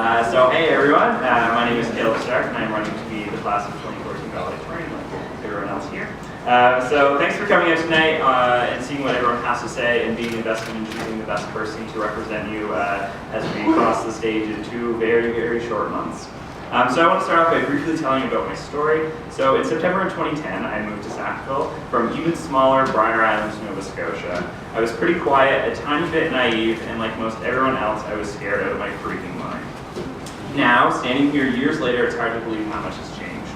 So hey everyone, my name is Caleb Stark and I'm running to be the class of 2014 Valedictorian like everyone else here. So thanks for coming out tonight and seeing what everyone has to say and being invested in choosing the best person to represent you as we cross the stage in 2 very, very short months. So I want to start off by briefly telling you about my story. So in September of 2010, I moved to Sackville from even smaller Briar Island, Nova Scotia. I was pretty quiet, a tiny bit naive, and like most everyone else, I was scared out of my freaking mind. Now, standing here years later, it's hard to believe how much has changed.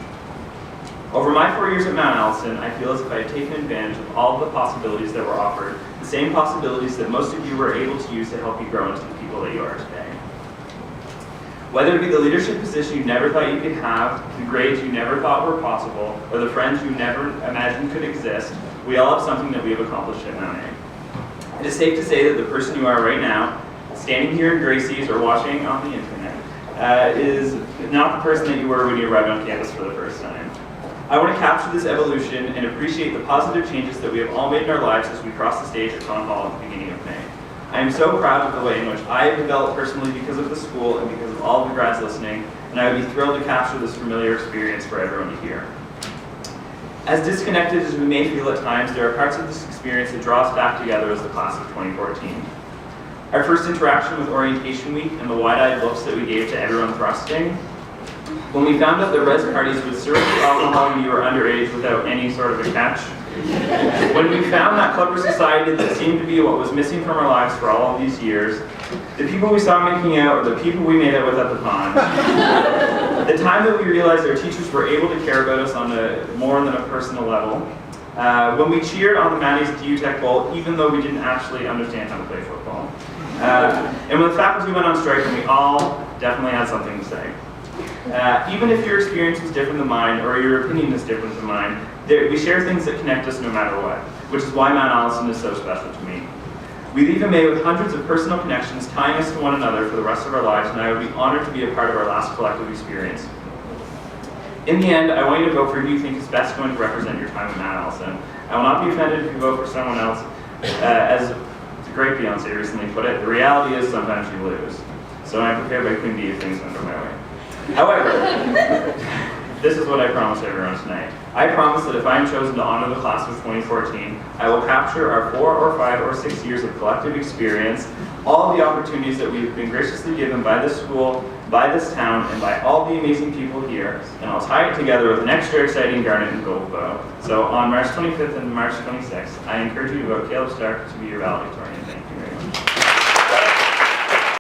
Over my 4 years at Mount Allison, I feel as if I had taken advantage of all of the possibilities that were offered, the same possibilities that most of you were able to use to help you grow into the people that you are today. Whether it be the leadership position you never thought you could have, the grades you never thought were possible, or the friends you never imagined could exist, we all have something that we have accomplished at Mount A. It is safe to say that the person you are right now, standing here in Gracie's or watching on the internet, is not the person that you were when you arrived on campus for the first time. I want to capture this evolution and appreciate the positive changes that we have all made in our lives as we cross the stage at Con Hall at the beginning of May. I am so proud of the way in which I have developed personally because of the school and because of all of the grads listening, and I would be thrilled to capture this familiar experience for everyone to hear. As disconnected as we may feel at times, there are parts of this experience that draw us back together as the class of 2014. Our first interaction with Orientation Week and the wide-eyed looks that we gave to everyone thrusting. When we found out that res parties would serve alcohol when you were underage without any sort of a catch. When we found that clubber society that seemed to be what was missing from our lives for all of these years, the people we saw making out were the people we made out with at the pond. The time that we realized our teachers were able to care about us on more than a personal level. When we cheered on the Maddie's DU Tech Bowl, even though we didn't actually understand how to play football. And when the faculty went on strike, and we all definitely had something to say. Even if your experience was different than mine, or your opinion is different than mine, we share things that connect us no matter what, which is why Mount Allison is so special to me. We leave in May with hundreds of personal connections tying us to one another for the rest of our lives, and I would be honored to be a part of our last collective experience. In the end, I want you to vote for who you think is best going to represent your time at Mount Allison. I will not be offended if you vote for someone else. As the great Beyonce recently put it, the reality is sometimes you lose. So I'm prepared by Queen Bee if things don't go my way. However, this is what I promise everyone tonight. I promise that if I am chosen to honor the class of 2014, I will capture our 4 or 5 or 6 years of collective experience, all the opportunities that we've been graciously given by this school, by this town, and by all the amazing people here, and I'll tie it together with an extra exciting garnet and gold bow. So on March 25th and March 26th, I encourage you to vote Caleb Stark to be your valedictorian.